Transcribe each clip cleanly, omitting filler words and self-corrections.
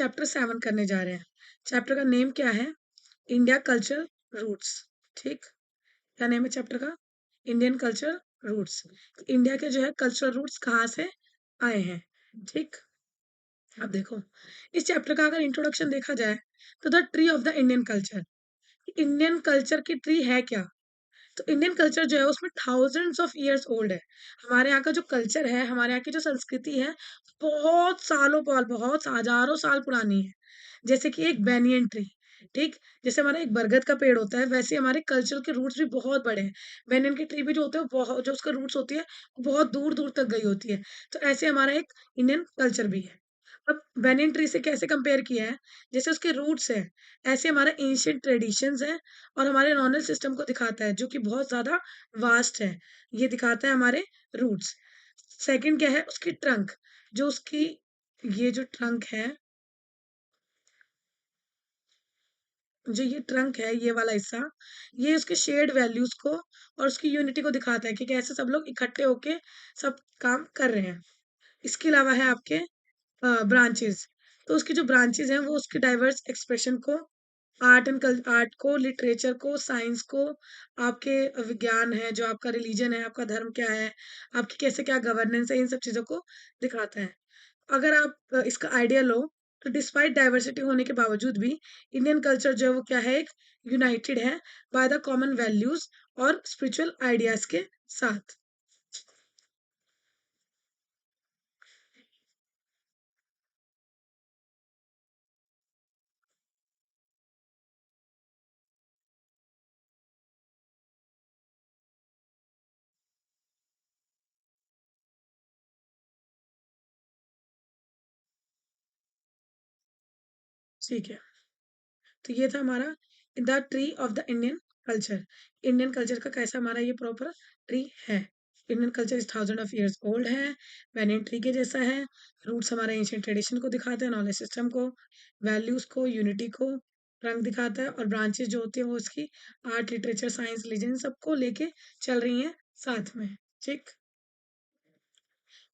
Chapter 7 करने जा रहे हैं। चैप्टर का नेम क्या है? India culture roots. ठीक, क्या नेम है चैप्टर का? Indian culture roots. इंडिया के जो है कल्चरल रूट्स कहाँ से आए हैं। ठीक, अब देखो इस चैप्टर का अगर इंट्रोडक्शन देखा जाए तो the tree of the Indian culture, Indian culture की ट्री है क्या? तो इंडियन कल्चर जो है उसमें थाउजेंड्स ऑफ इयर्स ओल्ड है। हमारे यहाँ का जो कल्चर है, हमारे यहाँ की जो संस्कृति है, बहुत सालों पाल, बहुत हजारों साल पुरानी है। जैसे कि एक बैनियन ट्री, ठीक, जैसे हमारा एक बरगद का पेड़ होता है, वैसे हमारे कल्चर के रूट्स भी बहुत बड़े हैं। बैनियन की ट्री भी जो होते हैं बहुत, जो उसका रूट्स होती है वो बहुत दूर दूर तक गई होती है। तो ऐसे हमारा एक इंडियन कल्चर भी है। अब बैनियन ट्री से कैसे कंपेयर किया है? जैसे उसके रूट्स है, ऐसे हमारा एंशियंट ट्रेडिशंस है और हमारे नॉलेज सिस्टम को दिखाता है जो कि बहुत ज़्यादा वास्ट है। ये दिखाता है हमारे रूट्स। सेकंड क्या है? उसकी ट्रंक, जो उसकी ये जो ट्रंक है, जो ये ट्रंक है, ये वाला हिस्सा, ये उसके शेयर्ड वैल्यूज को और उसकी यूनिटी को दिखाता है कि कैसे सब लोग इकट्ठे होके सब काम कर रहे हैं। इसके अलावा है आपके ब्रांचेस। तो उसकी जो ब्रांचेस हैं वो उसके डाइवर्स एक्सप्रेशन को, आर्ट को, लिटरेचर को, साइंस को, आपके विज्ञान है, जो आपका रिलीजन है, आपका धर्म क्या है, आपकी कैसे क्या गवर्नेंस है, इन सब चीज़ों को दिखाता है। अगर आप इसका आइडिया लो तो डिस्पाइट डाइवर्सिटी होने के बावजूद भी इंडियन कल्चर जो है वो क्या है? एक यूनाइटेड है बाय द कॉमन वैल्यूज और स्पिरिचुअल आइडियाज के साथ। ठीक है, तो ये था हमारा the tree of the Indian culture. Indian culture का कैसा हमारा ये प्रॉपर ट्री है। Indian culture is thousand of years old है, बैनियन ट्री के जैसा है। रूट्स हमारे एंशियंट ट्रेडिशन को दिखाते हैं, नॉलेज सिस्टम को, वैल्यूज को, यूनिटी को, रंग दिखाता है, और ब्रांचेस जो होती है वो उसकी आर्ट, लिटरेचर, साइंस, रिलीजन सबको लेके चल रही हैं साथ में। ठीक,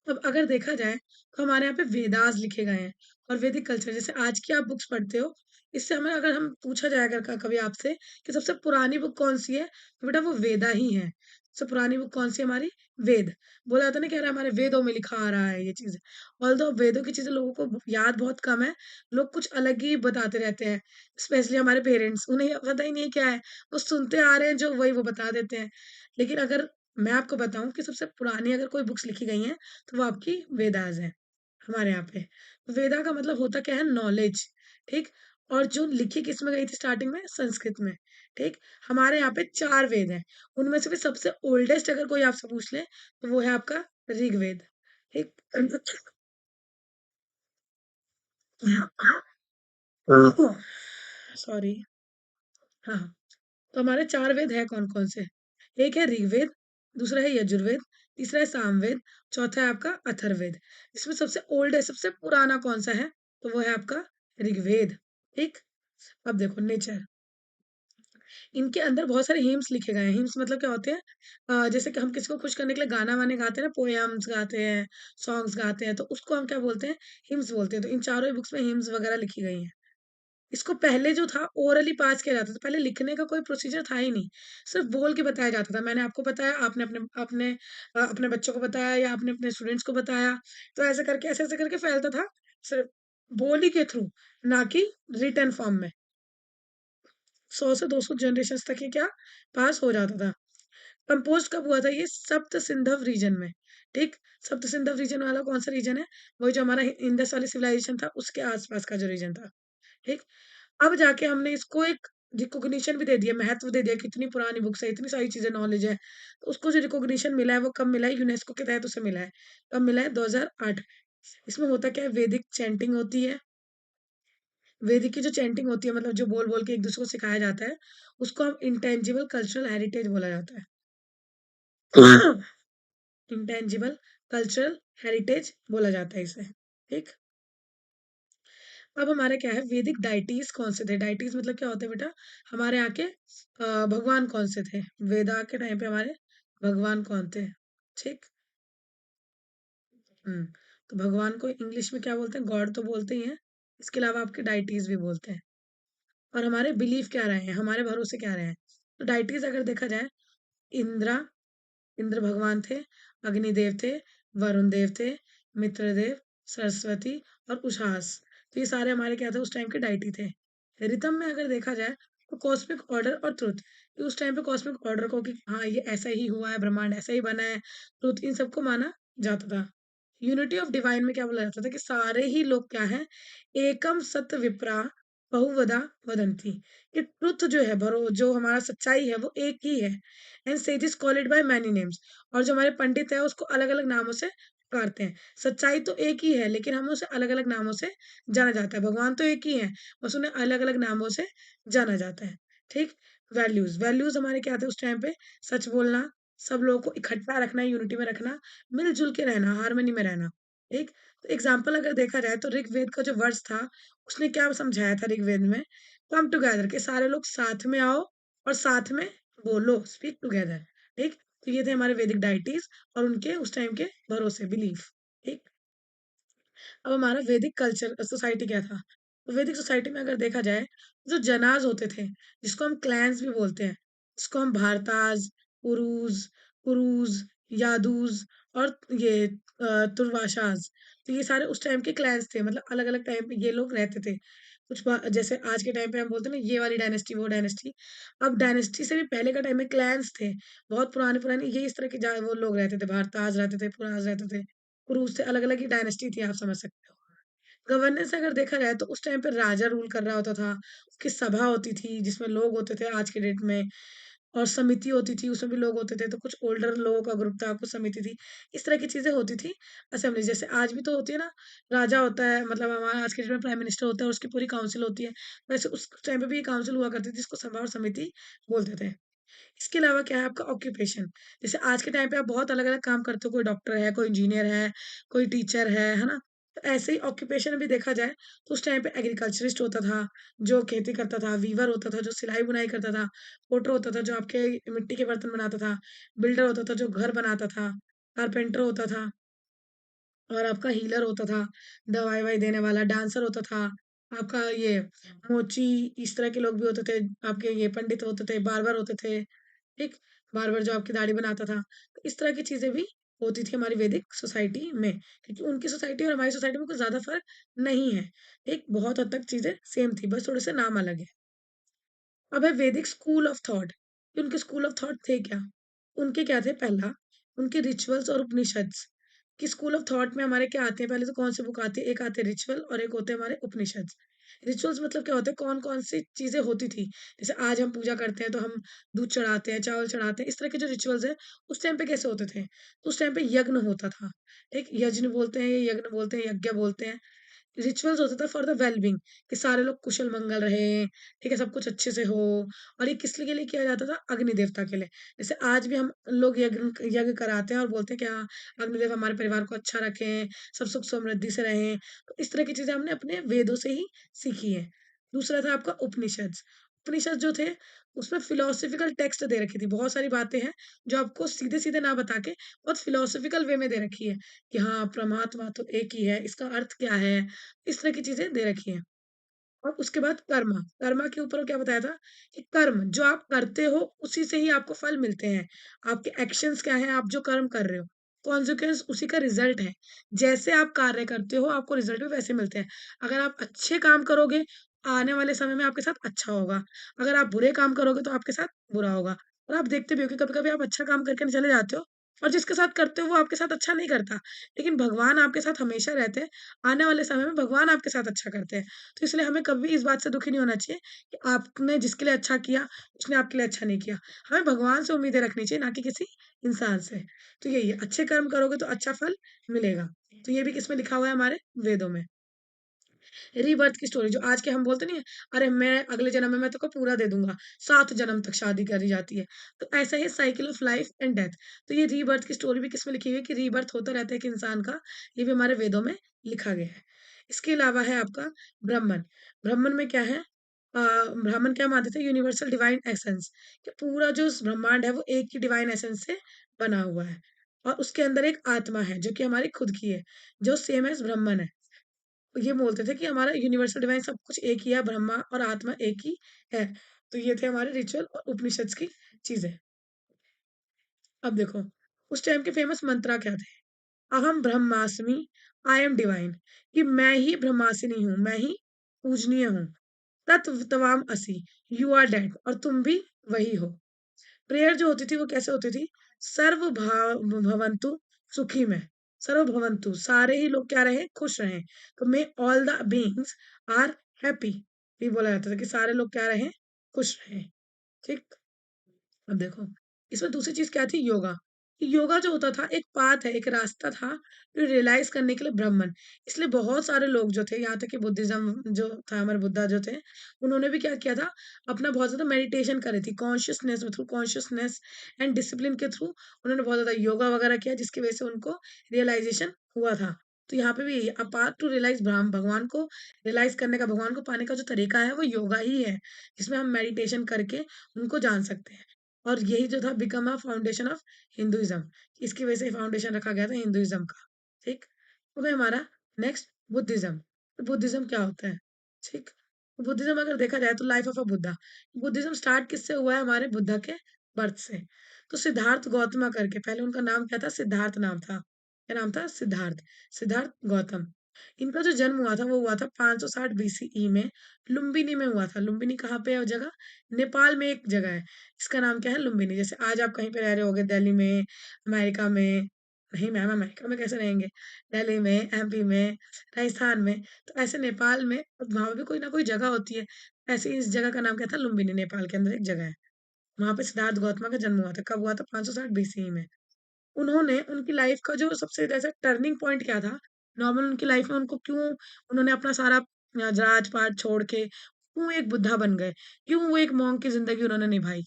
अब अगर देखा जाए तो हमारे यहाँ पे वेदास लिखे गए हैं और वैदिक कल्चर, जैसे आज की आप बुक्स पढ़ते हो, इससे हमें अगर हम पूछा जाए अगर कभी आपसे कि सबसे पुरानी बुक कौन सी है, तो बेटा वो वेदा ही है। सबसे पुरानी बुक कौन सी है हमारी? वेद। बोला जाता है ना कि अरे हमारे वेदों में लिखा आ रहा है ये चीज। ऑल्दो वेदों की चीजें लोगों को याद बहुत कम है, लोग कुछ अलग ही बताते रहते हैं। स्पेशली हमारे पेरेंट्स, उन्हें पता ही नहीं है क्या है, वो सुनते आ रहे हैं जो वही वो बता देते हैं। लेकिन अगर मैं आपको बताऊं कि सबसे पुरानी अगर कोई बुक्स लिखी गई हैं तो वो आपकी वेदास है हमारे यहाँ पे। वेदा का मतलब होता क्या है? नॉलेज। ठीक, और जो लिखी किस में गई थी स्टार्टिंग में? संस्कृत में। ठीक, हमारे यहाँ पे 4 वेद हैं, उनमें से भी सबसे ओल्डेस्ट अगर कोई आपसे पूछ ले तो वो है आपका ऋग्वेद। ठीक, सॉरी, हाँ, तो हमारे 4 वेद हैं कौन-कौन से? एक है ऋग्वेद, दूसरा है यजुर्वेद, तीसरा है सामवेद, चौथा है आपका अथर्ववेद। इसमें सबसे ओल्ड है, सबसे पुराना कौन-सा है? तो वो है आपका ऋग्वेद। ठीक? अब देखो नेचर, इनके अंदर बहुत सारे हिम्स लिखे गए हैं। हिम्स मतलब क्या होते हैं? जैसे कि हम किसी को खुश करने के लिए गाना-वाने गाते हैं ना, पोएम्स गाते हैं, सॉन्ग्स गाते हैं, तो उसको हम क्या बोलते हैं? हिम्स बोलते हैं। तो इन चारों ही बुक्स में हिम्स वगैरह लिखी गई हैं। इसको पहले जो था ओरली पास किया जाता था, पहले लिखने का कोई प्रोसीजर था ही नहीं, सिर्फ बोल के बताया जाता था। मैंने आपको बताया, आपने अपने अपने अपने बच्चों को बताया या आपने अपने स्टूडेंट्स को बताया, तो ऐसे-ऐसे करके फैलता था, सिर्फ बोली के थ्रू, ना कि रिटन फॉर्म में। 100 से 200 जनरेशंस तक ये क्या पास हो जाता था। कंपोज़ कब हुआ था ये? सप्त सिंधव रीजन में, ठीक? सप्त सिंधव रीजन वाला कौन-सा रीजन है? वही जो हमारा इंडस वाली सिविलाइजेशन था, उसके आस-पास का जो रीजन था, ठीक? अब जाके हमने इसको एक रिकॉग्निशन भी दे दिया, महत्व दे दिया कि इतनी पुरानी बुक्स है, इतनी सारी चीज़ें नॉलेज है। तो उसको जो रिकॉग्निशन मिला है वो कब मिला है? यूनेस्को के तहत उसे मिला है। कब मिला है? 2008। इसमें होता क्या है? वैदिक चैंटिंग होती है। वैदिक की जो चैंटिंग होती है, मतलब जो बोल-बोल के एक-दूसरे को सिखाया जाता है, उसको हम इंटेंजिबल कल्चरल हेरिटेज बोला जाता है। इंटेंजिबल कल्चरल हेरिटेज बोला जाता है इसे, ठीक? अब हमारा क्या है? वैदिक डायटीज कौन से थे? डायटीज मतलब क्या होता है बेटा? हमारे यहाँ के भगवान कौन से थे? वेदा के टाइम पे हमारे भगवान कौन थे? ठीक, हम्म, तो भगवान को इंग्लिश में क्या बोलते हैं? गॉड तो बोलते ही हैं, इसके अलावा आपके डाइटीज़ भी बोलते हैं। और हमारे बिलीफ क्या रहे हैं, हमारे भरोसे क्या रहे हैं। तो डाइटीज़ अगर देखा जाए, इंद्रा इंद्र भगवान थे, अग्निदेव थे, वरुण देव थे, मित्रदेव, सरस्वती और उषास। तो ये सारे हमारे क्या थे उस टाइम के डाइटी थे। रिदम में अगर देखा जाए तो कॉस्मिक ऑर्डर और ट्रुथ, कि उस टाइम पे कॉस्मिक ऑर्डर को कि हाँ, ये ऐसा ही हुआ है, ब्रह्मांड ऐसा ही बना है, ट्रुथ इन सबको माना जाता था। यूनिटी ऑफ डिवाइन में क्या बोला जाता था कि सारे ही लोग क्या हैं, एकम सत्य विप्रा बहुवदा वदंती। कि ट्रुथ जो है, भरो जो हमारा सच्चाई है वो एक ही है। And sages call it by many names. और जो हमारे पंडित है उसको अलग अलग नामों से पुकारते हैं। सच्चाई तो एक ही है लेकिन हम उसे अलग अलग नामों से जाना जाता है। भगवान तो एक ही है, बस उन्हें अलग अलग नामों से जाना जाता है। ठीक। वैल्यूज वैल्यूज हमारे क्या थे उस टाइम पे, सच बोलना, सब लोगों को इकट्ठा रखना, यूनिटी में रखना, मिलजुल के रहना, हार्मनी में रहना। एक तो एग्जाम्पल अगर देखा जाए तो ऋग्वेद का जो वर्ष था, उसने क्या समझाया था ऋग्वेद में, कम टुगेदर, के सारे लोग साथ में आओ और साथ में बोलो, स्पीक टुगेदर। ठीक। तो ये थे हमारे वैदिक डाइटीज और उनके उस टाइम के भरोसे, बिलीफ। ठीक। अब हमारा वैदिक कल्चर सोसाइटी क्या था। तो वैदिक सोसाइटी में अगर देखा जाए, जो जनाज होते थे, जिसको हम क्लैंस भी बोलते हैं, जिसको हम भारताज, पुरूज, कुरूज, यादूज और ये तुर्वाशाज, तो ये सारे उस टाइम के क्लैंस थे। मतलब अलग अलग टाइम पे ये लोग रहते थे। जैसे आज के टाइम पे हम बोलते हैं ना, ये वाली डायनेस्टी वो डायनेस्टी, अब डायनेस्टी से भी पहले का टाइम में क्लैंस थे, बहुत पुराने पुराने, ये इस तरह के वो लोग रहते थे, भारताज रहते थे, पुराज रहते थे, क्रूज से अलग अलग ही डायनेस्टी थी, आप समझ सकते हो। गवर्नेंस अगर देखा जाए तो उस टाइम पे राजा रूल कर रहा होता था, उसकी सभा होती थी जिसमें लोग होते थे आज के डेट में, और समिति होती थी उसमें भी लोग होते थे, तो कुछ ओल्डर लोगों का ग्रुप था, कुछ समिति थी, इस तरह की चीजें होती थी। असेंबली जैसे आज भी तो होती है ना, राजा होता है, मतलब हमारा आज के डेट में प्राइम मिनिस्टर होता है और उसकी पूरी काउंसिल होती है, वैसे उस टाइम पे भी ये काउंसिल हुआ करती थी जिसको सभा और समिति बोलते थे। इसके अलावा क्या है आपका ऑक्यूपेशन, जैसे आज के टाइम पे आप बहुत अलग-अलग काम करते हो, कोई डॉक्टर है, कोई इंजीनियर है, कोई टीचर है ना? तो ऐसे ही ऑक्यूपेशन भी देखा जाए तो उस टाइम पे एग्रीकल्चरिस्ट होता था, जो खेती करता था, वीवर होता था, जो सिलाई-बुनाई करता था, पोटर होता था, जो आपके मिट्टी के बर्तन बनाता था, बिल्डर होता था, जो घर बनाता था, कारपेंटर होता था, और आपका हीलर होता था, दवाई-ववाई देने वाला, डांसर होता था, आपका ये मोची, इस तरह के लोग भी होते थे, आपके ये पंडित होते थे, बार्बर होते थे। ठीक? बार्बर जो आपकी दाढ़ी बनाता था। तो इस तरह की चीज़ें भी होती थी हमारी वैदिक सोसाइटी में, क्योंकि उनकी सोसाइटी और हमारी सोसाइटी में कुछ ज़्यादा फ़र्क नहीं है। एक बहुत हद तक चीज़ें सेम थी, बस थोड़े-से नाम अलग है। अब है वैदिक स्कूल ऑफ थॉट, कि उनके स्कूल ऑफ थॉट थे क्या? उनके क्या थे, पहला, उनके रिचुअल्स और उपनिषद्स, कि स्कूल ऑफ थॉट में हमारे क्या आते हैं, पहले तो कौन सी बुक आती है, एक आते हैं रिचुअल और एक होते हैं हमारे उपनिषद्स। रिचुअल्स मतलब क्या होता है, कौन-कौन सी चीज़ें होती थी, जैसे आज हम पूजा करते हैं तो हम दूध चढ़ाते हैं, चावल चढ़ाते हैं, इस तरह के जो रिचुअल्स हैं, उस टाइम पे कैसे होते थे? तो उस टाइम पे यज्ञ होता था, एक यज्ञ बोलते हैं, ये यज्ञ बोलते हैं, यज्ञ बोलते हैं। रिचुअल्स होता था फॉर द वेल-बीइंग, कि सारे लोग कुशल-मंगल रहें, ठीक है, सब कुछ अच्छे से हो। और ये किस लिए किया जाता था? अग्नि देवता के लिए। जैसे आज भी हम लोग यज्ञ यज्ञ कराते हैं और बोलते हैं कि हाँ, अग्निदेव हमारे परिवार को अच्छा रखें, सब सुख समृद्धि से रहें। तो इस तरह की चीज़ें हमने अपने वेदों से ही सीखी हैं। दूसरा था आपका उपनिषद्स। उपनिषद जो थे, उसमें फिलॉसॉफिकल टेक्स्ट दे रखी थी। बहुत सारी बातें हैं, जो आपको सीधे-सीधे ना बता के बहुत फिलॉसॉफिकल वे में दे रखी है, कि हाँ, परमात्मा तो एक ही है, इसका अर्थ क्या है? इस तरह की चीज़ें दे रखी हैं। और उसके बाद कर्म, कर्म के ऊपर क्या बताया था, कि कर्म जो आप करते हो उसी से ही आपको फल मिलते हैं। आपके एक्शंस क्या हैं, आप जो कर्म कर रहे हो, कॉन्सिक्वेंस उसी का रिजल्ट है। जैसे आप कार्य करते हो आपको रिजल्ट भी वैसे मिलते हैं। अगर आप अच्छे काम करोगे, आने वाले समय में आपके साथ अच्छा होगा। अगर आप बुरे काम करोगे तो आपके साथ बुरा होगा। और आप देखते भी हो कि कभी-कभी आप अच्छा काम करके चले जाते हो और जिसके साथ करते हो वो आपके साथ अच्छा नहीं करता। लेकिन भगवान आपके साथ हमेशा रहते हैं। आने वाले समय में भगवान आपके साथ अच्छा करते हैं। तो इसलिए हमें कभी इस बात से दुखी नहीं होना चाहिए कि आपने जिसके लिए अच्छा किया, उसने आपके लिए अच्छा नहीं किया। हमें भगवान से उम्मीदें रखनी चाहिए, ना कि किसी इंसान से। तो यही है, अच्छे कर्म करोगे तो अच्छा फल मिलेगा। तो ये भी किसमें लिखा हुआ है, हमारे वेदों में। रीबर्थ की स्टोरी जो आज के हम बोलते नहीं है, अरे मैं अगले जन्म में मैं तेरे को पूरा दे दूँगा, 7 जन्म तक शादी करी जाती है। तो ऐसा ही cycle of life and death. तो ये रीबर्थ की स्टोरी भी किसमें लिखी हुई है, कि रीबर्थ होता रहता है एक इंसान का, ये भी हमारे वेदों में लिखा गया है। इसके अलावा है आपका ब्राह्मण। ब्राह्मण में क्या है, ब्राह्मण क्या मानते थे, यूनिवर्सल डिवाइन एसेंस, कि पूरा जो ब्रह्मांड है वो एक ही डिवाइन एसेंस से बना हुआ है। और उसके अंदर एक आत्मा है जो कि हमारी खुद की है, जो सेम एज़ ब्राह्मण है। ये बोलते थे कि हमारा यूनिवर्सल डिवाइन सब कुछ एक ही है, ब्रह्मा और आत्मा एक ही है। तो ये थे हमारे रिचुअल और उपनिषद्स की चीज़ें। अब देखो, उस टाइम के फेमस मंत्रा क्या थे? अहम ब्रह्मास्मि, आई एम डिवाइन, कि मैं ही ब्रह्मासिनी हूँ, मैं ही पूजनीय हूँ। तत्त्ववाम असि, यू आर डेड, और तुम भी वही हो। प्रेयर जो होती थी वो कैसे होती थी? सर्व भवन्तु सुखी में, सर्व भवन्तु, सारे ही लोग क्या रहे? खुश रहें। तो may all the beings are happy, ये बोला जाता था कि सारे लोग क्या रहें? खुश रहें। ठीक। अब देखो, इसमें दूसरी चीज़ क्या थी? योगा। योगा जो होता था एक पाथ है, एक रास्ता था जो रियलाइज़ करने के लिए ब्राह्मण। इसलिए बहुत सारे लोग जो थे, यहाँ तक कि बुद्धिज़्म जो था, हमारे बुद्धा जो थे, उन्होंने भी क्या किया था? अपना बहुत ज़्यादा मेडिटेशन करी थी। Consciousness through consciousness and discipline के थ्रू उन्होंने बहुत ज़्यादा योगा वगैरह किया, जिसकी वज़ह से उनको रियलाइज़ेशन हुआ था। तो यहाँ पे भी यही अ पाथ टू रियलाइज़ भगवान को रियलाइज़ करने का, भगवान को पाने का जो तरीका है, वो योगा ही है, जिसमें हम मेडिटेशन करके उनको जान सकते हैं। और यही जो था become a foundation of Hinduism, इसकी वजह से फाउंडेशन रखा गया था हिंदुइज्म का। ठीक। तो भाई हमारा नेक्स्ट बुद्धिज्म। तो बुद्धिज्म क्या होता है? ठीक। बुद्धिज्म अगर देखा जाए तो life of a Buddha. Buddhism start किससे हुआ है? हमारे बुद्धा के बर्थ से। तो सिद्धार्थ गौतम करके, पहले उनका नाम क्या था? सिद्धार्थ नाम था। क्या नाम था? सिद्धार्थ। सिद्धार्थ गौतम। इनका जो जन्म हुआ था वो हुआ था 560 बीसीई में, लुम्बिनी में हुआ था। लुम्बिनी कहाँ पे है वो जगह? नेपाल में एक जगह है, इसका नाम क्या है? लुम्बिनी। जैसे आज आप कहीं पे रह रहे होगे दिल्ली में, अमेरिका में, नहीं मैम अमेरिका में कैसे रहेंगे? दिल्ली में, एमपी में, राजस्थान में, तो ऐसे नेपाल में वहाँ पे कोई ना कोई जगह होती है। ऐसे ही इस जगह का नाम क्या था? लुम्बिनी, नेपाल के अंदर एक जगह है। वहाँ पे सिद्धार्थ गौतम का जन्म हुआ था। कब हुआ था? 560 बीसीई में। उन्होंने उनकी लाइफ का जो सबसे जैसे टर्निंग पॉइंट क्या था? नॉर्मल उनकी लाइफ में उनको क्यों उन्होंने अपना सारा राज-पाट छोड़ के क्यों एक बुद्धा बन गए? क्यों वो एक मॉन्क की ज़िंदगी उन्होंने निभाई?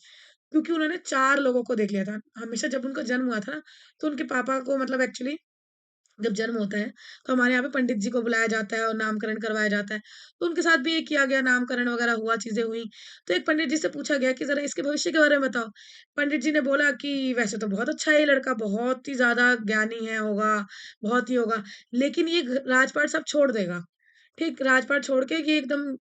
क्योंकि उन्होंने 4 लोगों को देख लिया था। हमेशा जब उनका जन्म हुआ था ना, तो उनके पापा को मतलब एक्चुअली जब जन्म होता है, तो हमारे यहाँ पे पंडित जी को बुलाया जाता है और नामकरण करवाया जाता है। तो उनके साथ भी ये किया गया, नामकरण वगैरह हुआ, चीज़ें हुई। तो एक पंडित जी से पूछा गया कि ज़रा इसके भविष्य के बारे में बताओ। पंडित जी ने बोला कि वैसे तो बहुत अच्छा है ये लड़का, बहुत ही ज़्यादा ज्ञानी है होगा, बहुत ही होगा, लेकिन ये राजपाट सब छोड़ देगा। ठीक, राजपाट छोड़ के ये एकदम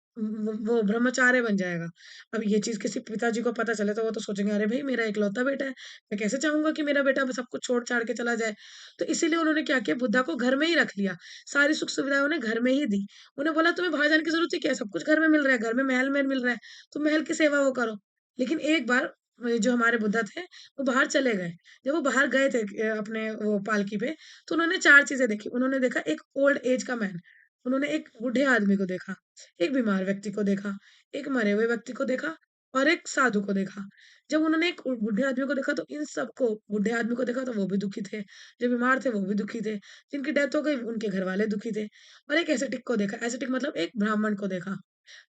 वो ब्रह्मचार्य बन जाएगा। अब ये चीज़ किसी पिताजी को पता चले तो वो तो सोचेंगे, अरे भई मेरा इकलौता बेटा है, मैं कैसे चाहूँगा कि मेरा बेटा सब कुछ छोड़-छाड़ के चला जाए। तो इसीलिए उन्होंने क्या किया, बुद्धा को घर में ही रख लिया। सारी सुख-सुविधाएँ उन्हें घर में ही दी। उन्हें बोला तुम्हें बाहर जाने की ज़रूरत ही क्या है? सब कुछ घर में मिल रहा है, घर में महल में मिल रहा है, तो महल की सेवा वो करो। लेकिन एक बार जो हमारे बुद्धा थे, वो बाहर चले गए। जब वो बाहर गए थे अपने वो पालकी पे, तो उन्होंने 4 चीज़ें देखी। उन्होंने देखा एक ओल्ड एज का मैन, उन्होंने एक बूढ़े आदमी को देखा, एक बीमार व्यक्ति को देखा, एक मरे हुए व्यक्ति को देखा और एक साधु को देखा। जब उन्होंने एक बूढ़े आदमी को देखा तो इन सबको, बूढ़े आदमी को देखा तो वो भी दुखी थे, जो बीमार थे वो भी दुखी थे, जिनकी डेथ हो गई उनके घरवाले दुखी थे, और एक एसेटिक को देखा, एसेटिक मतलब एक ब्राह्मण को देखा।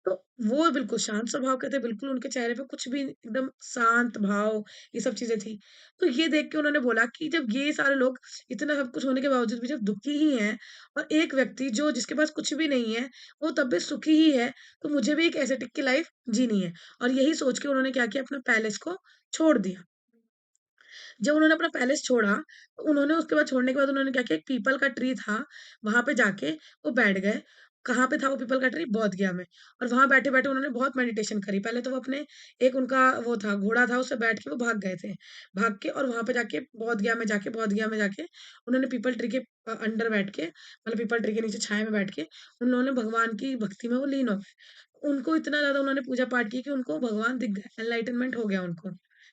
तो वो बिल्कुल शांत स्वभाव के थे, बिल्कुल उनके चेहरे पे कुछ भी, एकदम शांत भाव, ये सब चीज़ें थी। तो ये देख के उन्होंने बोला कि जब ये सारे लोग इतना सब कुछ होने के बावजूद भी जब दुखी ही हैं, और एक व्यक्ति जो जिसके पास कुछ भी नहीं है, वो तब भी सुखी ही है, तो मुझे भी एक एसेटिक की लाइफ़ जीनी है। और यही सोच के उन्होंने क्या किया, अपने पैलेस को छोड़ दिया। जब उन्होंने अपना पैलेस छोड़ा, तो उन्होंने उसके बाद छोड़ने के बाद उन्होंने क्या किया, एक पीपल का ट्री था, वहाँ पे जाके वो बैठ गए। कहाँ पे था वो पीपल का ट्री? बोध गया में। और वहाँ बैठे-बैठे उन्होंने बहुत मेडिटेशन करी। पहले तो वो अपने, एक उनका वो था, घोड़ा था, उससे बैठ के वो भाग गए थे। भाग के और वहाँ पे जाके बोध गया में जाके उन्होंने पीपल ट्री के अंडर बैठ के, मतलब पीपल ट्री के नीचे छाया में बैठ के, उन्होंने भगवान की भक्ति में वो लीन हो गए। उनको इतना ज़्यादा उन्होंने पूजा-पाठ की कि उनको भगवान दिख गए, एनलाइटनमेंट हो गया उनको।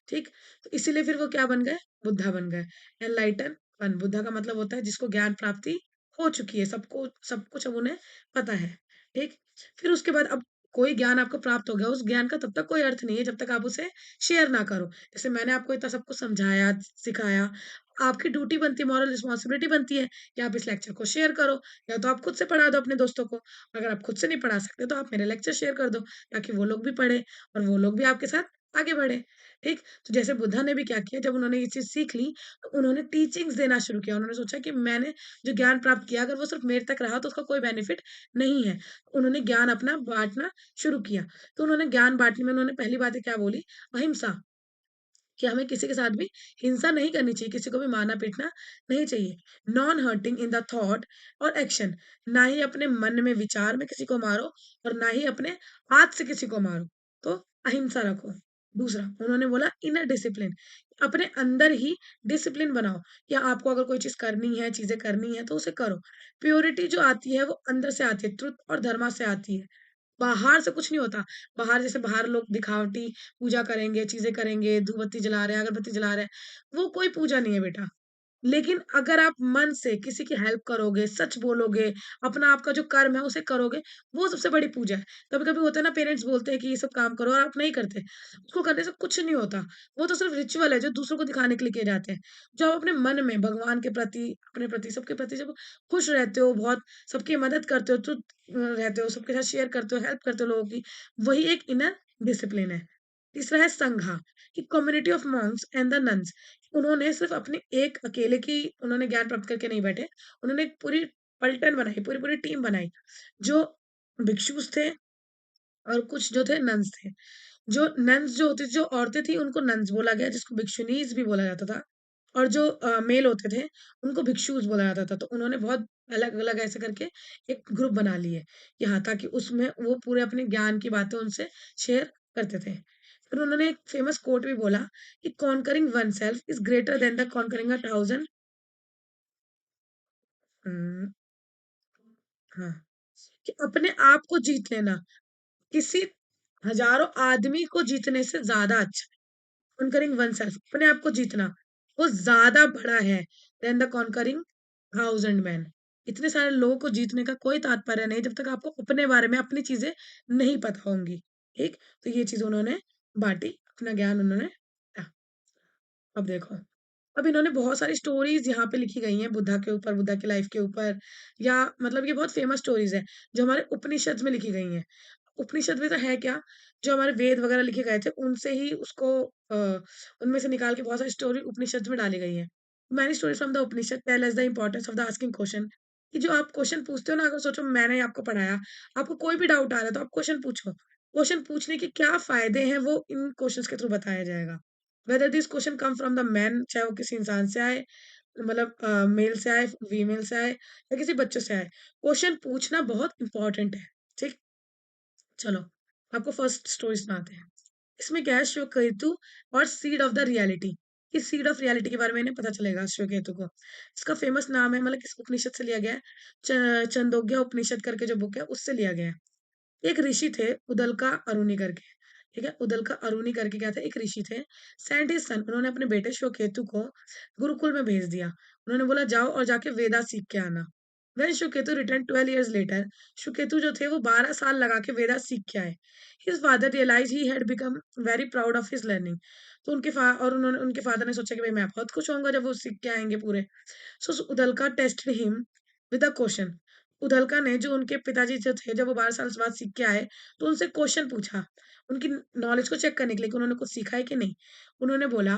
ठीक? तो इसीलिए फिर वो क्या बन गए? बुद्धा बन गए। एनलाइटन वन, बुद्धा का मतलब होता है जिसको ज्ञान प्राप्ति हो चुकी है, सबको सब कुछ अब उन्हें पता है। ठीक? फिर उसके बाद अब कोई ज्ञान आपको प्राप्त हो गया, उस ज्ञान का तब तक कोई अर्थ नहीं है जब तक आप उसे शेयर ना करो। जैसे मैंने आपको इतना सब कुछ समझाया, सिखाया, आपकी ड्यूटी बनती है, मॉरल रिस्पॉन्सिबिलिटी बनती है कि आप इस लेक्चर को शेयर करो, या तो आप खुद से पढ़ा दो अपने दोस्तों को। अगर आप खुद से नहीं पढ़ा सकते तो आप मेरे लेक्चर शेयर कर दो, ताकि वो लोग भी पढ़ें और वो लोग भी आपके साथ आगे बढ़ें। ठीक? तो जैसे बुद्धा ने भी क्या किया, जब उन्होंने ये चीज़ सीख ली, तो उन्होंने टीचिंग्स देना शुरू किया। उन्होंने सोचा कि मैंने जो ज्ञान प्राप्त किया, अगर वो सिर्फ़ मेरे तक रहा तो उसका कोई बेनिफिट नहीं है। उन्होंने ज्ञान अपना बाँटना शुरू किया। तो उन्होंने ज्ञान बाँटने में उन्होंने पहली बात क्या बोली? अहिंसा। कि हमें किसी के साथ भी हिंसा नहीं करनी चाहिए, किसी को भी मारना-पीटना नहीं चाहिए। Non hurting in the thought और एक्शन, ना ही अपने मन में विचार में किसी को मारो और ना ही अपने हाथ से किसी को मारो। तो अहिंसा रखो। दूसरा उन्होंने बोला इनर डिसिप्लिन, अपने अंदर ही डिसिप्लिन बनाओ कि आपको अगर कोई चीज़ करनी है, चीज़ें करनी है तो उसे करो। प्योरिटी जो आती है वो अंदर से आती है, ट्रुथ और धर्मा से आती है। बाहर से कुछ नहीं होता। बाहर जैसे बाहर लोग दिखावटी पूजा करेंगे, चीज़ें करेंगे, धूप-बत्ती जला रहे हैं, अगरबत्ती जला रहे हैं, वो कोई पूजा नहीं है बेटा। लेकिन अगर आप मन से किसी की हेल्प करोगे, सच बोलोगे, अपना आपका जो कर्म है उसे करोगे, वो सबसे बड़ी पूजा है। कभी-कभी होता है ना पेरेंट्स बोलते हैं कि ये सब काम करो और आप नहीं करते। उसको करने से कुछ नहीं होता। वो तो सिर्फ़ रिचुअल है जो दूसरों को दिखाने के लिए किए जाते हैं। जो आप अपने मन में भगवान के प्रति, अपने प्रति, सबके प्रति जब खुश रहते हो, बहुत सबकी मदद करते हो, रहते हो, सबके साथ शेयर करते हो, हेल्प करते हो लोगों की, वही एक इनर डिसिप्लिन है। तीसरा है संघा, कि community of Monks and the nuns, उन्होंने सिर्फ़ अपने एक अकेले की उन्होंने ज्ञान प्राप्त करके नहीं बैठे, उन्होंने एक पूरी पलटन बनाई, पूरी-पूरी टीम बनाई, जो भिक्षुस थे और कुछ जो थे नन्स थे। जो नन्स जो होती थी, जो औरतें थी उनको नन्स बोला गया जिसको भिक्षुनीज़ भी बोला जाता था और जो मेल होते थे उनको भिक्षुस बोला जाता था। तो उन्होंने बहुत अलग-अलग ऐसे करके एक ग्रुप बना लिए कि हाँ, ताकि उसमें वो पूरे अपने ज्ञान की बातें उनसे शेयर करते थे। फिर उन्होंने एक फ़ेमस कोट भी बोला कि conquering oneself is greater than the conquering a thousand. हुँ, हाँ, कि अपने आप को जीत लेना किसी हज़ारों आदमी को जीतने से ज़्यादा अच्छा है। कॉन्करिंग वनसेल्फ, अपने आप को जीतना, वो ज़्यादा बड़ा है than the conquering thousand man. इतने सारे लोगों को जीतने का कोई तात्पर्य नहीं जब तक आपको अपने बारे में अपनी चीज़ें नहीं पता होंगी, ठीक? तो ये चीज़ उन्होंने बाँटी, अपना ज्ञान उन्होंने अब देखो, अब इन्होंने बहुत सारी स्टोरीज़ यहाँ पे लिखी गई हैं बुद्धा के ऊपर, बुद्धा की लाइफ़ के ऊपर या मतलब ये बहुत फ़ेमस स्टोरीज़ हैं, जो हमारे उपनिषद में लिखी गई हैं। उपनिषद में तो है क्या, जो हमारे वेद वगैरह लिखे गए थे, उनसे ही उसको उनमें से निकाल के बहुत सारी स्टोरी उपनिषद में डाली गई हैं। Many stories from the Upanishad tell us the importance of the asking question, कि जो आप क्वेश्चन पूछते हो ना, अगर सोचो मैंने आपको पढ़ाया, आपको कोई भी डाउट आ रहा है, तो आप क्वेश्चन पूछो। क्वेश्चन पूछने के क्या फ़ायदे हैं, वो इन क्वेश्चन्स के थ्रू बताया जाएगा। Whether this question come from the man, चाहे वो किसी इंसान से आए, मतलब मेल से आए, फीमेल से आए या किसी बच्चों से आए, क्वेश्चन पूछना बहुत इम्पोर्टेंट है, ठीक? चलो, आपको फर्स्ट स्टोरी सुनाते हैं। इसमें क्या है, श्वेकेतु और सीड ऑफ द रियलिटी। इस सीड ऑफ रियलिटी के बारे में इन्हें पता चलेगा श्वेकेतु को। इसका फेमस नाम है, मतलब किस उपनिषद से लिया गया है, छंदोग्य उपनिषद करके जो बुक है उससे लिया गया है। एक ऋषि थे उदलका अरुणि करके, ठीक है? उदलका अरुणि करके क्या थे, एक ऋषि थे। सेंट हिज सन, उन्होंने अपने बेटे श्वेकेतु को गुरुकुल में भेज दिया। उन्होंने बोला जाओ और जाके वेदा सीख के आना। व्हेन श्वेकेतु रिटर्न 12 इयर्स लेटर, श्वेकेतु जो थे वो 12 साल लगा के वेदा सीख के आए। His father realised he had become very proud of his learning. तो उनके फादर ने सोचा कि भाई मैं बहुत खुश होऊँगा जब वो सीख के आएँगे पूरे। So Uddalaka tested him with a question. Uddalaka ने, जो उनके पिताजी जो थे, जब वो 12 साल बाद सीख के आए, तो उनसे क्वेश्चन पूछा, उनकी नॉलेज को चेक करने के लिए कि उन्होंने कुछ सीखा है कि नहीं। उन्होंने बोला,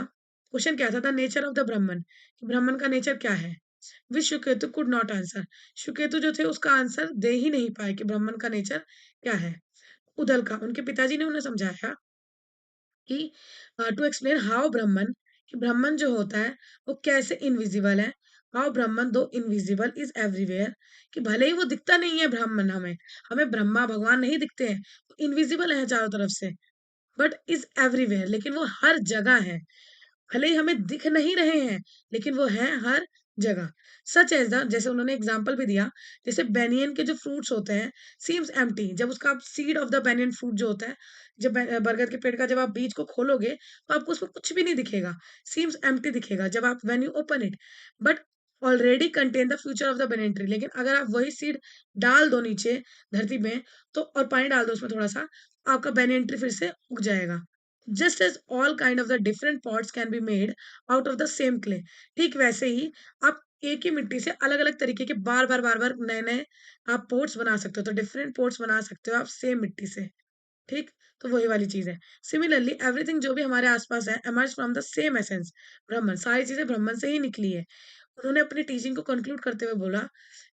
क्वेश्चन क्या था, द नेचर ऑफ द ब्राह्मण, कि ब्राह्मण का नेचर क्या है? विच शुकेतु कुड नॉट आंसर। शुकेतु जो थे उसका आंसर दे ही नहीं पाए कि ब्राह्मण का नेचर क्या है। उदलका, उनके पिताजी ने उन्हें समझाया कि टू एक्सप्लेन हाउ ब्राह्मण, कि ब्राह्मण जो होता है वो कैसे इनविजिबल है। हाउ ब्राह्मण दो इनविजिबल इज एवरीवेयर, कि भले ही वो दिखता नहीं है ब्राह्मण, हमें हमें ब्रह्मा भगवान नहीं दिखते हैं, इनविजिबल है चारों तरफ से, बट इज एवरीवेयर, लेकिन वो हर जगह है। भले ही हमें दिख नहीं रहे हैं, लेकिन वो हैं हर जगह। सच एज़ द, जैसे उन्होंने एग्ज़ाम्पल भी दिया, जैसे बेनियन के जो फ्रूट्स होते हैं, सीम्स एम्प्टी, जब उसका आप seed of the banyan fruit जो होता है, जब बरगद के पेड़ का जब आप बीज को खोलोगे, तो आपको उसमें कुछ भी नहीं दिखेगा, सीम्स एम्प्टी दिखेगा जब आप when you open it, but already contain the future of the banyan tree. लेकिन अगर आप वही सीड डाल दो नीचे धरती में, तो और पानी डाल दो उसमें थोड़ा-सा, आपका बेनियन ट्री फिर से उग जाएगा। Just as all kind of the different pots can be made out of the same clay, ठीक वैसे ही आप एक ही मिट्टी से अलग-अलग तरीके के बार-बार नए-नए आप पॉट्स बना सकते हो। तो डिफरेंट पॉट्स बना सकते हो आप सेम मिट्टी से, ठीक? तो वही वाली चीज़ है। सिमिलरली एवरीथिंग जो भी हमारे आस-पास है emerge from the same essence, Brahman, सारी चीज़ें ब्रह्मन से ही निकली है। उन्होंने अपनी टीचिंग को कंक्लूड करते हुए बोला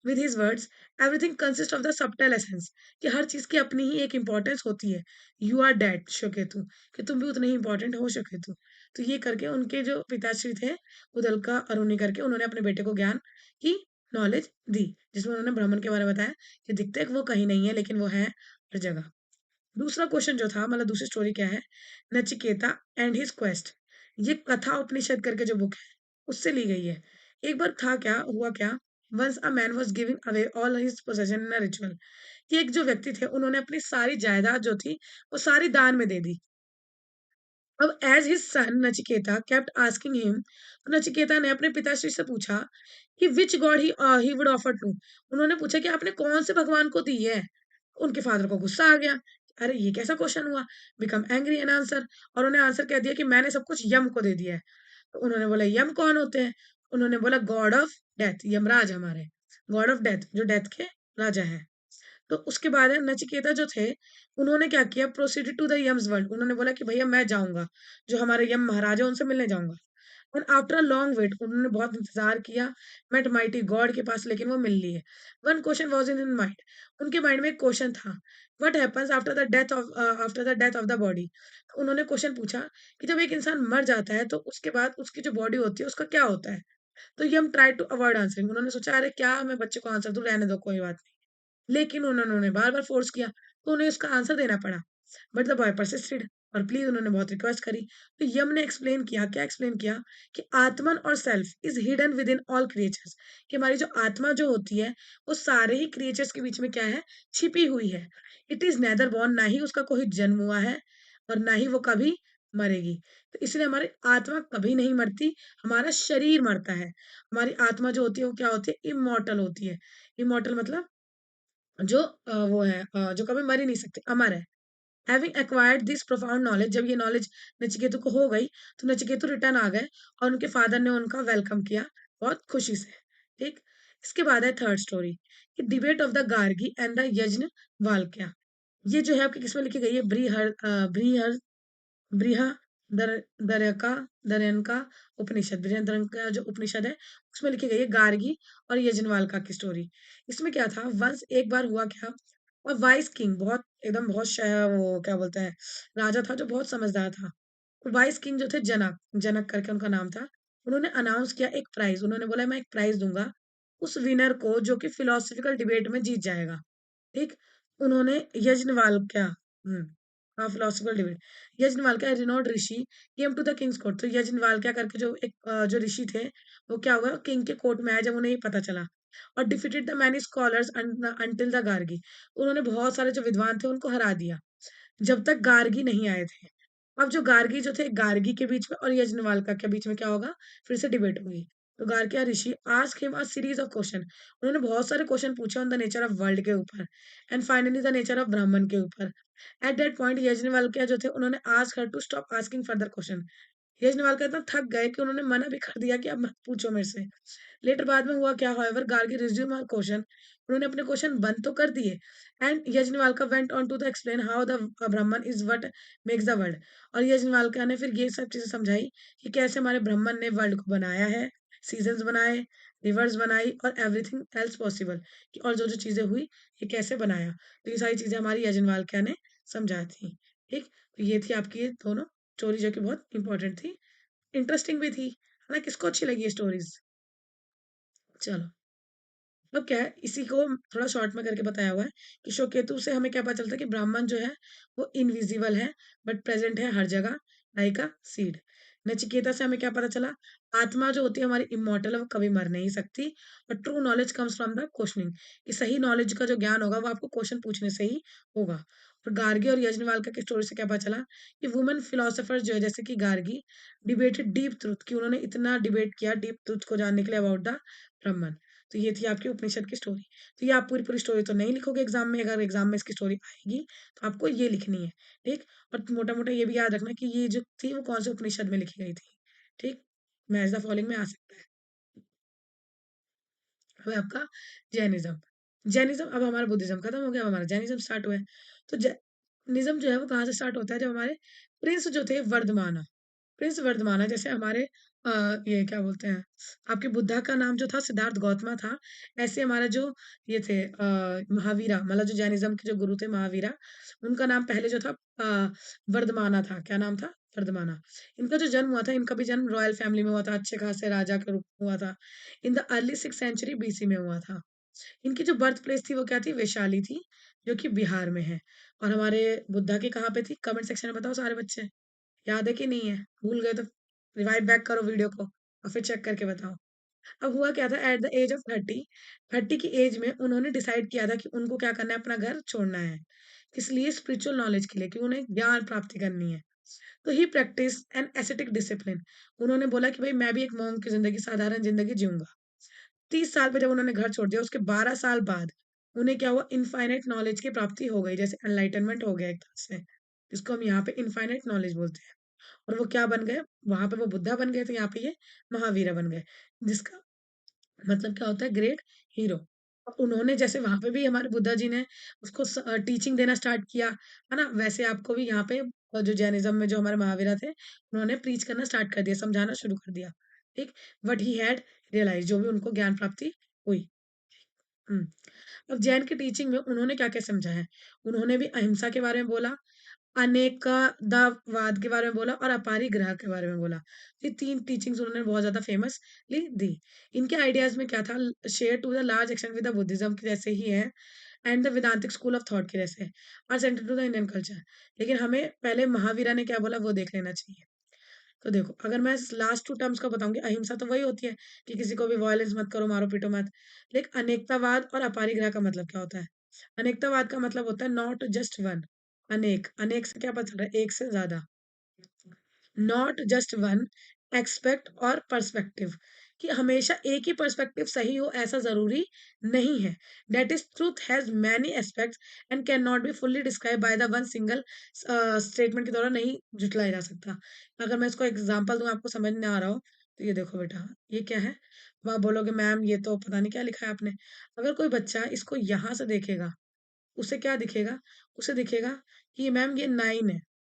with his words, everything consist of the subtle essence, कि हर चीज़ की अपनी ही एक इम्पोर्टेंस होती है। यू आर दैट शकेतु, कि तुम भी उतने ही इम्पोर्टेंट हो शकेतु। तो ये करके उनके जो पिताश्री थे, उदलका अरुणि करके, उन्होंने अपने बेटे को ज्ञान की नॉलेज दी, जिसमें उन्होंने ब्राह्मण के बारे में बताया कि दिखते वो कहीं नहीं है, लेकिन वो है हर जगह। दूसरा क्वेश्चन जो था, मतलब दूसरी स्टोरी क्या है, नचिकेता एंड हिज क्वेस्ट। ये कथा उपनिषद करके जो बुक है, उससे ली गई है। एक बार था क्या, हुआ क्या, once a man was giving away all his possession in a ritual, कि एक जो व्यक्ति थे, उन्होंने अपनी सारी जायदाद जो थी, वो सारी दान में दे दी। अब as his son Nachiketa kept asking him, तो नचिकेता ने अपने पिताश्री से पूछा कि which god he would offer to. उन्होंने पूछा कि आपने कौन से भगवान को दी है। उनके फादर को गुस्सा आ गया, अरे ये कैसा क्वेश्चन हुआ, बिकम एंग्री एन आंसर, और उन्हें आंसर कह दिया कि मैंने सब कुछ यम को दे दिया है। तो उन्होंने बोला यम कौन होते हैं। उन्होंने बोला गॉड ऑफ डेथ, यमराज हमारे, गॉड ऑफ डेथ, जो डेथ के राजा है। तो उसके बाद है नचिकेता जो थे, उन्होंने क्या किया, proceeded to the Yama's world, उन्होंने बोला कि भैया मैं जाऊंगा, जो हमारे यम महाराज है उनसे मिलने जाऊंगा। और आफ्टर अ लॉन्ग वेट, उन्होंने बहुत इंतजार किया, मेट माइटी गॉड के पास, लेकिन वो मिल लिए। One question was in mind, उनके माइंड में एक क्वेश्चन था, what happens after the death of the body. तो उन्होंने क्वेश्चन पूछा कि जब एक इंसान मर जाता है, तो उसके बाद उसकी जो बॉडी होती है उसका क्या होता है। तो यम ट्राई टू अवॉइड आंसरिंग, उन्होंने सोचा अरे क्या मैं बच्चे को आंसर दूं, रहने दो कोई बात नहीं। लेकिन उन्होंने बार-बार फ़ोर्स किया, तो उन्हें उसका आंसर देना पड़ा। बट द बॉय परसिस्टेड, और प्लीज़ उन्होंने बहुत रिक्वेस्ट करी। तो यम ने एक्सप्लेन किया, क्या एक्सप्लेन किया, कि आत्मन और self is hidden with in all creatures, कि हमारी जो आत्मा जो होती है, वो सारे ही क्रिएचर्स के बीच में क्या है, छिपी हुई है। इट इज़ नेदर बॉर्न, ना ही उसका कोई जन्म हुआ है, और ना ही वो कभी मरेगी। तो इसलिए हमारी आत्मा कभी नहीं मरती, हमारा शरीर मरता है। हमारी आत्मा जो होती है, वो क्या होती है, इम्मॉर्टल होती है। इम्मॉर्टल मतलब जो वो है, जो कभी मर ही नहीं सकते, अमर है। Having acquired this profound knowledge, जब ये नॉलेज नचिकेतु को हो गई, तो नचिकेतु रिटर्न आ गए, और उनके फादर ने उनका वेलकम किया बहुत खुशी से। ठीक। इसके बाद है थर्ड स्टोरी, कि debate of the Gargi and the यज्ञ वाल्क्य। ये जो है आपकी किसमें लिखी गई है, बृहदर दरका दरयनका उपनिषद, बृहदरण्यका जो उपनिषद है, उसमें लिखी गई है गार्गी और यजनवाल्का की स्टोरी। इसमें क्या था, वंस एक बार हुआ क्या, और वाइस किंग, बहुत एकदम बहुत वो क्या बोलते हैं, राजा था जो बहुत समझदार था। वाइस किंग जो थे, जनक, जनक करके उनका नाम था। उन्होंने अनाउंस किया एक प्राइज, उन्होंने बोला मैं एक प्राइज दूंगा उस विनर को जो कि फिलोसफिकल डिबेट में जीत जाएगा। ठीक। उन्होंने यज्ञवल्क्य, हाँ, philosophical debate, Yajnavalkya renowned rishi came to the king's court. तो यज्ञवल्क्य करके जो एक जो ऋषि थे, वो क्या हुआ, किंग के कोर्ट में आए जब उन्हें ये पता चला, और defeated the many scholars until the Gargi. उन्होंने बहुत सारे जो विद्वान थे उनको हरा दिया, जब तक गार्गी नहीं आए थे। अब जो गार्गी जो थे, गार्गी के बीच में और यज्ञवल्क्य के बीच में क्या होगा, फिर से डिबेट होगी। तो Gargya rishi asked him a series of question, उन्होंने बहुत सारे क्वेश्चन पूछे on the nature of world के ऊपर, and finally the nature of Brahman के ऊपर। एट दैट पॉइंट यज्ञवल्क्य जो थे, उन्होंने ask her to stop asking further question. Yajnavalkya इतना थक गए कि उन्होंने मना भी कर दिया कि अब मत पूछो मेरे से। लेटर बाद में हुआ क्या, however Gargi resume her question, उन्होंने अपने क्वेश्चन बंद तो कर दिए, and Yajnavalkya went on to the explain how the Brahman is what makes the world. और यज्ञवल्क्य ने फिर ये सब चीजें समझाई कि कैसे हमारे ब्राह्मण ने वर्ल्ड को बनाया है, सीजन्स बनाए, रिवर्स बनाई, और एवरीथिंग एल्स पॉसिबल, कि और जो जो चीजें हुई, ये कैसे बनाया। तो ये सारी चीजें हमारी यज्ञवल्क्य ने समझा थी। ठीक। तो ये थी आपकी ये दोनों स्टोरी, जो कि बहुत इंपॉर्टेंट थी, इंटरेस्टिंग भी थी, है ना? किसको अच्छी लगी ये स्टोरीज़? चलो, अब क्या है, इसी को थोड़ा शॉर्ट में करके बताया हुआ है कि शोकेतु से हमें क्या पता चलता है कि ब्राह्मण जो है, वो इनविजिबल है, बट प्रेज़ेंट है हर जगह, लाइक अ सीड। नचिकेता से हमें क्या पता चला, आत्मा जो होती है हमारी इम्मॉर्टल है, वो कभी मर नहीं सकती, और true knowledge comes from the questioning, कि सही नॉलेज का जो ज्ञान होगा, वो आपको क्वेश्चन पूछने से ही होगा। और गार्गी और यज्ञवल्क्य की स्टोरी से क्या पता चला, कि वुमेन फिलोसोफर जो है, जैसे कि गार्गी, डिबेटेड डीप ट्रुथ, कि उन्होंने इतना डिबेट किया डीप ट्रुथ को जानने के लिए अबाउट द ब्राह्मण। तो ये थी आपकी उपनिषद की स्टोरी। तो ये आप पूरी-पूरी स्टोरी तो नहीं लिखोगे एग्ज़ाम में, अगर एग्ज़ाम में इसकी स्टोरी आएगी, तो आपको ये लिखनी है, ठीक? और मोटा-मोटा ये भी याद रखना कि ये जो थी, वो कौन-से उपनिषद में लिखी गई थी, ठीक? मैच द फॉलोइंग में आ सकता है। अब है आपका जैनिज़्म। जैनिज़्म, अब हमारा बुद्धिज़्म खत्म हो गया, अब हमारा जैनिज़्म स्टार्ट हुआ है। तो जैनिज़्म जो है, वो कहाँ से स्टार्ट होता है, जब हमारे प्रिंस जो थे वर्धमाना, प्रिंस वर्धमाना, जैसे हमारे ये क्या बोलते हैं, आपके बुद्धा का नाम जो था सिद्धार्थ गौतमा था, ऐसे हमारा जो ये थे महावीरा, मतलब जो जैनिज़्म के जो गुरु थे महावीरा, उनका नाम पहले जो था वर्धमाना था। क्या नाम था? वर्धमाना। इनका जो जन्म हुआ था, इनका भी जन्म रॉयल फैमिली में हुआ था, अच्छे खासे राजा के रूप में हुआ था। In the early 6th century BC में हुआ था। इनकी जो बर्थ प्लेस थी वो क्या थी? वैशाली थी, जो कि बिहार में है। और हमारे बुद्धा की कहाँ पे थी? कमेंट सेक्शन में बताओ सारे बच्चे। याद है कि नहीं है? भूल गए तो रिवाइव बैक करो वीडियो को और फिर चेक करके बताओ। अब हुआ क्या था, एट द एज ऑफ 30 की एज में उन्होंने डिसाइड किया था कि उनको क्या करना है, अपना घर छोड़ना है। किस लिए? स्पिरिचुअल नॉलेज के लिए, कि उन्हें ज्ञान प्राप्ति करनी है। तो ही प्रैक्टिस एन एसेटिक डिसिप्लिन। उन्होंने बोला कि भाई मैं भी एक मॉन्क की जिंदगी, साधारण जिंदगी जीऊंगा। 30 साल पे जब उन्होंने घर छोड़ दिया, उसके 12 साल बाद उन्हें क्या हुआ? इनफाइनाइट नॉलेज की प्राप्ति हो गई, जैसे एनलाइटनमेंट हो गया एक तरह से, जिसको हम यहाँ पे इनफाइनाइट नॉलेज बोलते हैं। और वो क्या बन गए? वहां पे वो बुद्धा बन गए थे, यहाँ पे ये महावीरा बन गए, जिसका मतलब क्या होता है? Great hero. और उन्होंने जैसे वहां पे भी हमारे बुद्धा जी ने उसको टीचिंग देना स्टार्ट किया, है ना? वैसे आपको भी यहाँ पे जो जैनिज्म में जो हमारे महावीरा थे, उन्होंने प्रीच करना स्टार्ट कर दिया, समझाना शुरू कर दिया। ठीक। वट ही हैड रियलाइज, जो भी उनको ज्ञान प्राप्ति हुई। हम्म। अब जैन की टीचिंग में उन्होंने क्या क्या समझा है? उन्होंने भी अहिंसा के बारे में बोला, अनेकतावाद के बारे में बोला और अपारिग्रह के बारे में बोला। ये 3 टीचिंग्स उन्होंने बहुत ज़्यादा फेमसली दी। इनके आइडियाज़ में क्या था? Share to the large extent with the Buddhism के जैसे ही है, and the Vedantic school of thought के जैसे, are central to the Indian culture. लेकिन हमें पहले महावीरा ने क्या बोला वो देख लेना चाहिए। तो देखो, अगर मैं लास्ट 2 टर्म्स का बताऊँगी, अहिंसा तो वही होती है कि किसी को भी वॉयलेंस मत करो, मारो-पीटो मत। लेकिन अनेकतावाद और अपारिग्रह का मतलब क्या होता है? अनेकतावाद का मतलब होता है नॉट जस्ट वन, अनेक। अनेक से क्या पता चल रहा है? एक से ज़्यादा। नॉट जस्ट वन एक्सपेक्ट और पर्सपेक्टिव, कि हमेशा एक ही पर्सपेक्टिव सही हो ऐसा ज़रूरी नहीं है। That is truth has many aspects and can not be fully described by the one single statement के द्वारा नहीं जुटलाया जा सकता। अगर मैं इसको एग्ज़ाम्पल दूँ, आपको समझ में आ रहा हो, तो ये देखो बेटा, ये क्या है? अब आप बोलोगे मैम ये तो पता नहीं क्या लिखा है आपने। अगर कोई बच्चा इसको यहाँ से देखेगा, उसे क्या दिखेगा? उसे दिखेगा कि ये मैम ये 9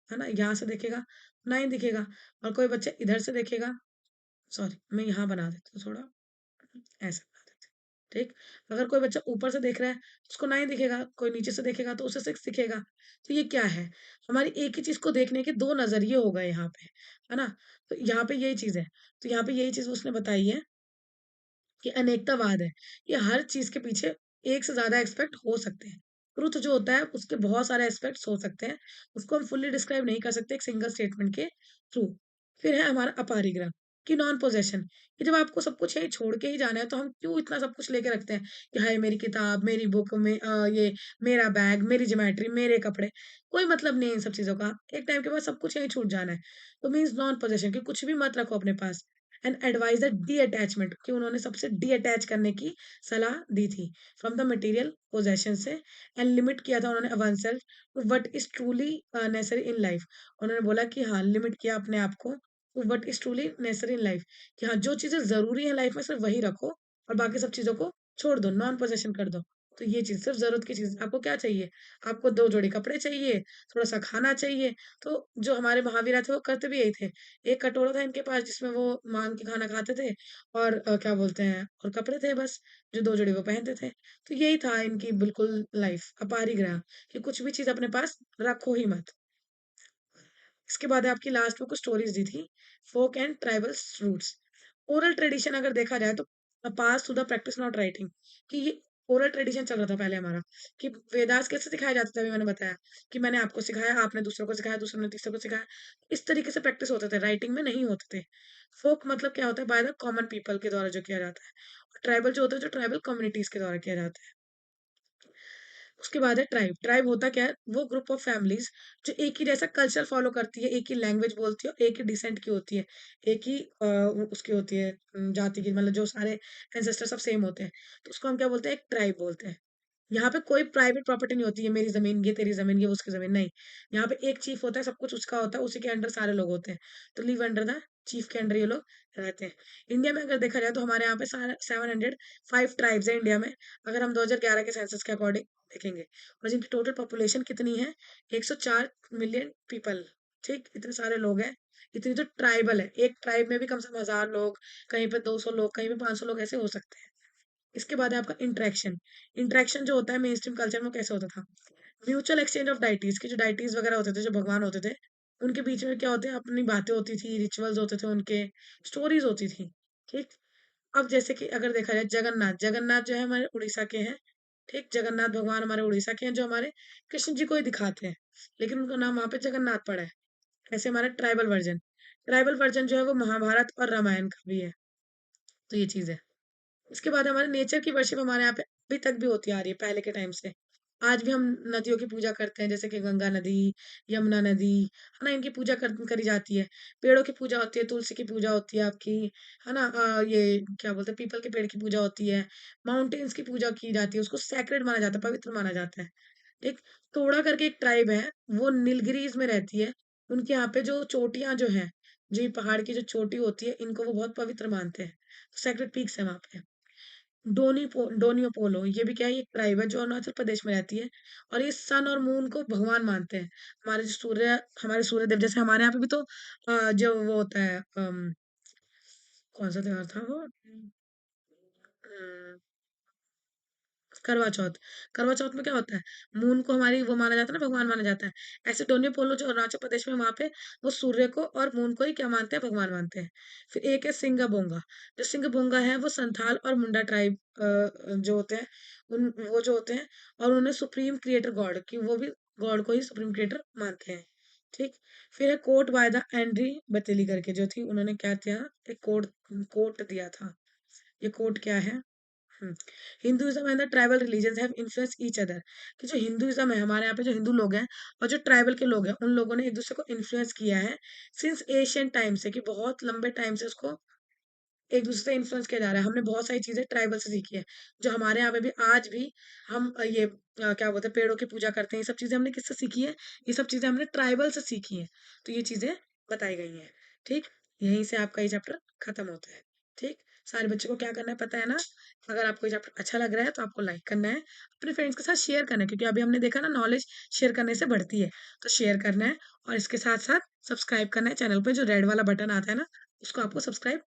है ना? यहाँ से देखेगा 9 दिखेगा। और कोई बच्चा इधर से देखेगा, सॉरी मैं यहाँ बना देती हूँ थोड़ा, ऐसे बना देती हूँ, ठीक? अगर कोई बच्चा ऊपर से देख रहा है, तो उसको 9 दिखेगा, कोई नीचे से देखेगा तो उसे 6 दिखेगा। तो ये क्या है? हमारी एक ही चीज़ को देखने के 2 नज़रिए हो गए यहाँ पे, है ना? तो यहाँ पे यही चीज़ है। तो यहाँ पे यही चीज़ उसने बताई है कि अनेकतावाद है, कि हर चीज़ के पीछे एक से ज़्यादा एस्पेक्ट हो सकते हैं। ट्रुथ जो होता है उसके बहुत सारे एस्पेक्ट्स हो सकते हैं, उसको हम फुल्ली डिस्क्राइब नहीं कर सकते एक सिंगल स्टेटमेंट के थ्रू। फिर है हमारा अपारिग्रह, कि नॉन पोजेशन, कि जब आपको सब कुछ यहीं छोड़ के ही जाना है तो हम क्यों इतना सब कुछ लेके रखते हैं कि हाय मेरी किताब, मेरी बुक में ये मेरा बैग, मेरी ज्योमेट्री, मेरे कपड़े। कोई मतलब नहीं है इन सब चीज़ों का, एक टाइम के बाद सब कुछ यहीं छूट जाना है। तो मीन्स नॉन पोजेशन, कि कुछ भी मत रखो अपने पास। एंड एडवाइस द डी-अटैचमेंट, कि उन्होंने सबसे डी-अटैच करने की सलाह दी थी फ्रॉम द मटेरियल पोजेशन से, एंड लिमिट किया था उन्होंने oneself to what is truly necessary in life. उन्होंने बोला कि हाँ, लिमिट किया अपने आप को to what is truly necessary in life, कि हाँ, जो चीज़ें ज़रूरी हैं लाइफ में सिर्फ वही रखो और बाकी सब चीज़ों को छोड़ दो, नॉन पोजेशन कर दो। तो ये चीज़ सिर्फ ज़रूरत की चीज़, आपको क्या चाहिए? आपको 2 जोड़ी कपड़े चाहिए, थोड़ा-सा खाना चाहिए, तो जो हमारे महावीरा थे वो करते भी यही थे। एक कटोरा था इनके पास जिसमें वो माँग के खाना खाते थे, और क्या बोलते हैं, और कपड़े थे बस, जो 2 जोड़ी वो पहनते थे। तो यही था इनकी बिल्कुल लाइफ़, अपारिग्रह, कि कुछ भी चीज़ अपने पास रखो ही मत। इसके बाद आपकी लास्ट में कुछ स्टोरीज़ दी थी, folk and tribals roots. Oral tradition अगर देखा जाए तो pass to the practice not writing, कि ये ओरल ट्रेडिशन चल रहा था पहले हमारा, कि वेदास कैसे सिखाए जाते थे, अभी मैंने बताया कि मैंने आपको सिखाया, आपने दूसरों को सिखाया, दूसरों ने तीसरे को सिखाया। इस तरीके से प्रैक्टिस होते थे, राइटिंग में नहीं होते थे। फ़ोक मतलब क्या होता है? बाय द कॉमन पीपल के द्वारा जो किया जाता है। और ट्राइबल जो होता है, जो ट्राइबल कम्युनिटीज़ के द्वारा किया जाता है। उसके बाद है ट्राइब। ट्राइब होता क्या है? वो ग्रुप ऑफ फैमिलीज़ जो एक ही जैसा कल्चर फ़ॉलो करती है, एक ही लैंग्वेज बोलती है और एक ही डिसेंट की होती है। एक ही उसकी होती है, जाति की, मतलब जो सारे एंसेस्टर सब सेम होते हैं। तो उसको हम क्या बोलते हैं? एक ट्राइब बोलते हैं। यहाँ पे कोई प्राइवेट प्रॉपर्टी नहीं होती है, मेरी ज़मीन, ये तेरी ज़मीन, ये उसकी ज़मीन, नहीं। यहाँ पे एक चीफ़ होता है, सब कुछ उसका होता है, उसी के अंडर सारे लोग होते हैं। तो लिव अंडर द चीफ़ के अंडर ये लोग रहते हैं। इंडिया में अगर देखा जाए तो हमारे यहाँ पे सारा 705 ट्राइब्स हैं इंडिया में, अगर हम 2011 के सेंसस के अकॉर्डिंग देखेंगे। और जिनकी टोटल पॉपुलेशन कितनी है? 104 मिलियन पीपल, ठीक? इतने सारे लोग हैं, इतनी तो ट्राइबल है। एक ट्राइब में भी कम से कम 1000 लोग, कहीं पे 200 लोग, कहीं पे 500 लोग ऐसे हो सकते हैं। इसके बाद है आपका इंटरेक्शन। इंटरेक्शन जो होता है मेन स्ट्रीम कल्चर में, कैसे होता था? म्यूचुअल एक्सचेंज ऑफ डाइटीज, के जो डाइटीज वगैरह होते थे, जो भगवान होते थे, उनके बीच में क्या होते हैं, अपनी बातें होती थी, रिचुअल्स होते थे उनके, स्टोरीज़ होती थी, ठीक? अब जैसे कि अगर देखा जाए जगन्नाथ, जगन्नाथ जो है हमारे उड़ीसा के हैं, ठीक? जगन्नाथ भगवान हमारे उड़ीसा के हैं जो हमारे कृष्ण जी को ही दिखाते हैं, लेकिन उनका नाम वहाँ पे जगन्नाथ पड़ा है। ऐसे हमारा ट्राइबल वर्जन जो है वो महाभारत और रामायण का भी है, तो ये चीज़ है। इसके बाद हमारे नेचर की वर्शिप हमारे यहाँ पे अभी तक भी होती आ रही है पहले के टाइम से। आज भी हम नदियों की पूजा करते हैं जैसे कि गंगा नदी, यमुना नदी, है ना? इनकी पूजा करी जाती है। पेड़ों की पूजा होती है, तुलसी की पूजा होती है आपकी, है ना? ये क्या बोलते हैं पीपल के पेड़ की पूजा होती है, माउंटेन्स की पूजा की जाती है, उसको सैक्रेड माना जाता है, पवित्र माना जाता है। एक तोड़ा करके एक ट्राइब है, वो नीलगिरीज़ में रहती है। उनके यहाँ पे जो चोटियाँ जो हैं, जो ये पहाड़ की जो चोटी होती है, इनको वो बहुत पवित्र मानते हैं। सैक्रेड पीक्स हैं वहाँ पे। डोनियो पोलो ये भी क्या है, ये एक ट्राइब है जो अरुणाचल प्रदेश में रहती है और ये सन और मून को भगवान मानते हैं। हमारे सूर्यदेव जैसे हमारे यहाँ पे भी तो जो वो होता है कौन सा त्योहार था वो? अ, करवा चौथ। करवा चौथ में क्या होता है, मून को हमारी वो माना जाता है ना, भगवान माना जाता है। ऐसे डोनियो पोलो जो अरुणाचल प्रदेश में वहाँ पे वो सूर्य को और मून को ही क्या मानते हैं, भगवान मानते हैं। फिर एक है सिंगाबोंगा, जो सिंगाबोंगा है वो संथाल और मुंडा ट्राइब जो होते हैं उन वो जो होते हैं और उन्हें सुप्रीम क्रिएटर गॉड की वो भी गॉड को ही सुप्रीम क्रिएटर मानते हैं। ठीक। फिर है कोट बाय द एंड्री बतेली करके जो थी, उन्होंने क्या किया, एक कोट दिया था। ये कोट क्या है, हुँ। Hinduism and the tribal religions have influenced each other, कि जो हिंदुइज़्म है हमारे यहाँ पे जो हिंदू लोग हैं और जो ट्राइबल के लोग हैं, उन लोगों ने एक-दूसरे को इन्फ्लुएंस किया है सिंस एशिएंट टाइम से, कि बहुत लंबे टाइम से उसको एक-दूसरे से इन्फ्लुएंस किया जा रहा है। हमने बहुत सारी चीज़ें ट्राइबल से सीखी है, जो हमारे यहाँ पे भी आज भी हम क्या बोलते हैं पेड़ों की पूजा करते हैं, ये सब चीज़ें हमने किससे सीखी है? ये सब चीज़ें हमने ट्राइबल से सीखी हैं। तो ये चीज़ें बताई गई हैं, ठीक? यहीं से आपका ये चैप्टर खत्म होता है, ठीक? सारे बच्चों को क्या करना है पता है ना? अगर आपको ये चैप्टर अच्छा लग रहा है तो आपको लाइक करना है, अपने फ्रेंड्स के साथ शेयर करना है क्योंकि अभी हमने देखा ना नॉलेज शेयर करने से बढ़ती है। तो शेयर करना है और इसके साथ-साथ सब्सक्राइब करना है चैनल पे, जो रेड वाला बटन आता है ना, उसको आपको सब्सक्राइब